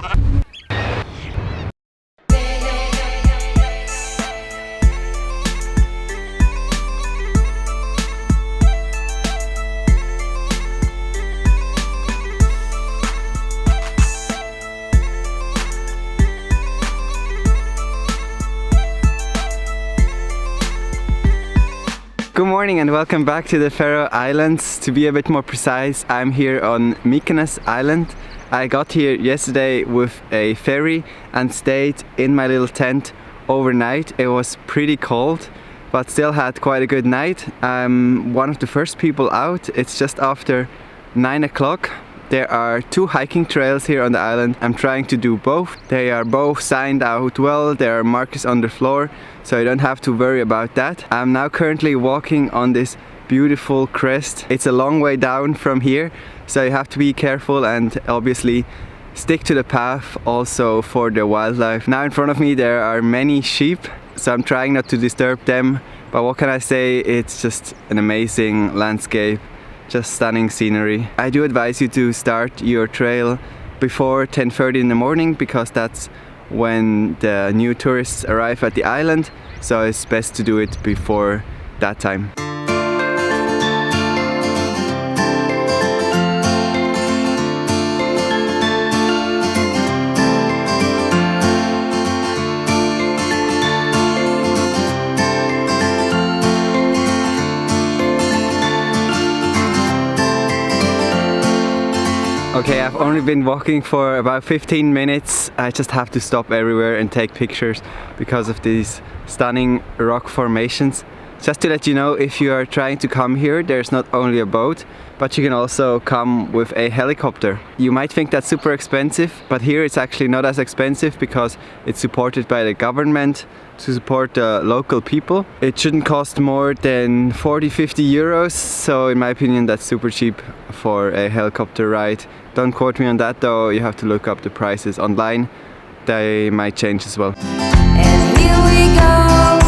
Good morning and welcome back to the Faroe Islands. To be a bit more precise, I'm here on Mykines Island. I got here yesterday with a ferry and stayed in my little tent overnight. It was pretty cold, but still had quite a good night. I'm one of the first people out. It's just after 9 o'clock. There are 2 hiking trails here on the island. I'm trying to do both. They are both signed out well. There are markers on the floor, so you don't have to worry about that. I'm now currently walking on this beautiful crest. It's a long way down from here, so you have to be careful and obviously stick to the path also for the wildlife. Now in front of me there are many sheep, so I'm trying not to disturb them. But what can I say? It's just an amazing landscape. Just stunning scenery. I do advise you to start your trail before 10:30 in the morning because that's when the new tourists arrive at the island, so it's best to do it before that time. Okay, I've only been walking for about 15 minutes. I just have to stop everywhere and take pictures because of these stunning rock formations. Just to let you know, if you are trying to come here, there's not only a boat, but you can also come with a helicopter. You might think that's super expensive, but here it's actually not as expensive because it's supported by the government to support the local people. It shouldn't cost more than 40-50 euros, so in my opinion that's super cheap for a helicopter ride. Don't quote me on that though, you have to look up the prices online. They might change as well. And here we go,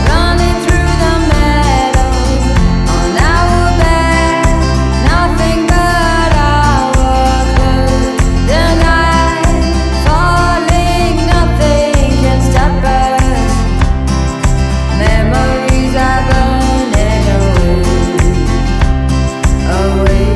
running through the meadow, on our back, nothing but our clothes. The night falling, nothing can stop us. Memories are burning away.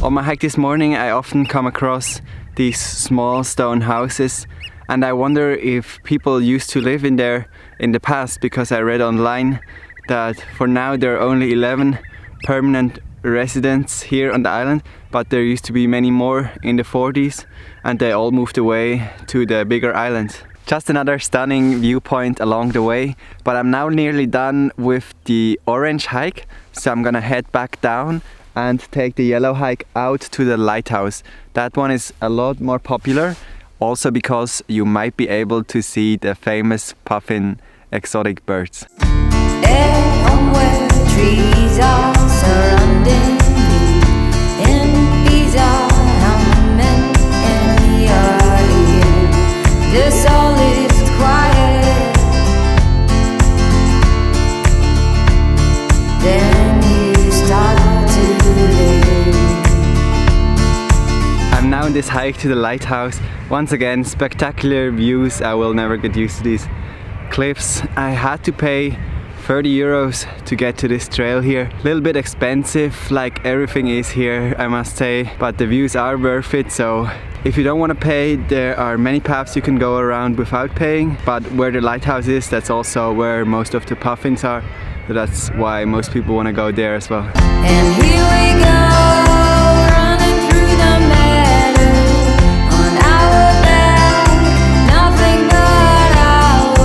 On my hike this morning I often come across these small stone houses, and I wonder if people used to live in there in the past, because I read online that for now there are only 11 permanent residents here on the island, but there used to be many more in the 40s and they all moved away to the bigger islands. Just another stunning viewpoint along the way, but I'm now nearly done with the orange hike, so I'm gonna head back down and take the yellow hike out to the Lighthouse. That one is a lot more popular, also because you might be able to see the famous puffin exotic birds. Trees are surrounding me, and bees are humming in your ear. The soul is quiet, then you start to live. I'm now on this hike to the Lighthouse. Once again, spectacular views. I will never get used to these cliffs. I had to pay 30 euros to get to this trail here. A little bit expensive, like everything is here, I must say, but the views are worth it. So if you don't want to pay, there are many paths you can go around without paying, but where the lighthouse is, that's also where most of the puffins are, so that's why most people want to go there as well. And here we go, running through the meadow, on our back, nothing but our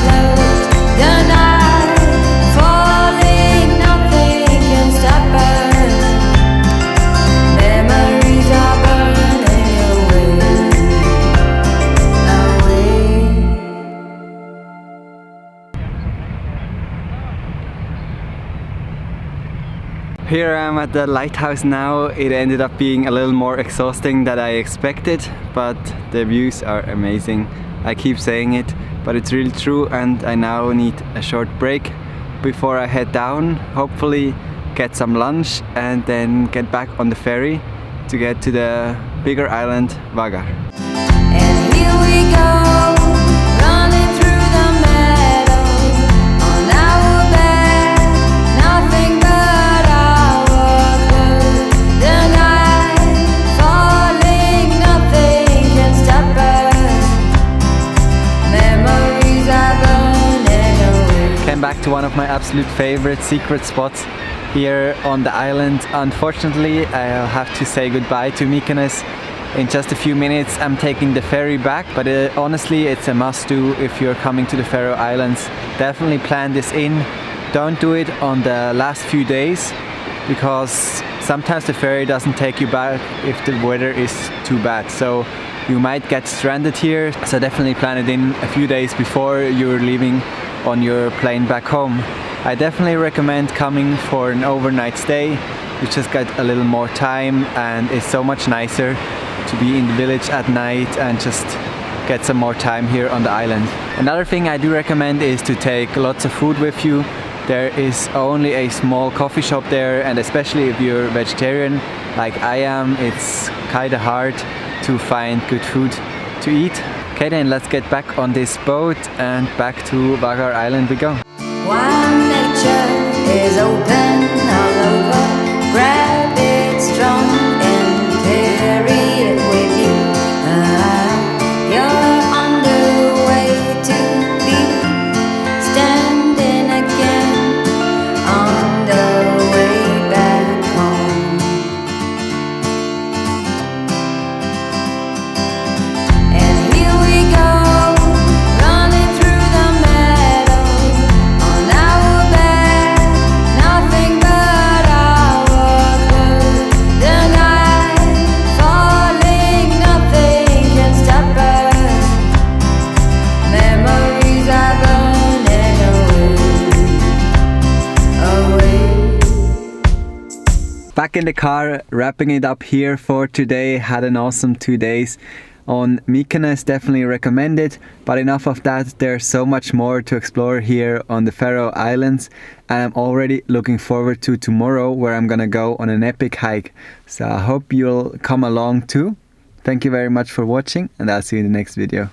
clothes. The night falling, nothing can stop us. Memories are burning away. Here I am at the lighthouse now. It ended up being a little more exhausting than I expected, but the views are amazing. I keep saying it, but it's really true, and I now need a short break before I head down, hopefully get some lunch and then get back on the ferry to get to the bigger island, Wagar. here we go, running through the meadow. On our back, nothing but our clothes. The night falling, nothing can stop us. Memories are burning away. Came back to one of my absolute favorite secret spots here on the island. Unfortunately, I'll have to say goodbye to Mykines in just a few minutes. I'm taking the ferry back, but honestly, it's a must do if you're coming to the Faroe Islands. Definitely plan this in. Don't do it on the last few days, because sometimes the ferry doesn't take you back if the weather is too bad. So you might get stranded here. So definitely plan it in a few days before you're leaving on your plane back home. I definitely recommend coming for an overnight stay. You just get a little more time, and it's so much nicer to be in the village at night and just get some more time here on the island. Another thing I do recommend is to take lots of food with you. There is only a small coffee shop there, and especially if you're vegetarian like I am, it's kinda hard to find good food to eat. Okay, then let's get back on this boat and back to Wagar Island we go. While nature is open all over, grab it strong and carry it with you. You're on the way to be standing again on the way back home. And here we go, running through the meadow. On our back, nothing but our clothes. The night falling, nothing can stop us. Memories are burning away. Back in the car, wrapping it up here for today. Had an awesome 2 days on Mykines, definitely recommend it. But enough of that, there's so much more to explore here on the Faroe Islands, and I'm already looking forward to tomorrow, where I'm gonna go on an epic hike. So I hope you'll come along too. Thank you very much for watching, and I'll see you in the next video.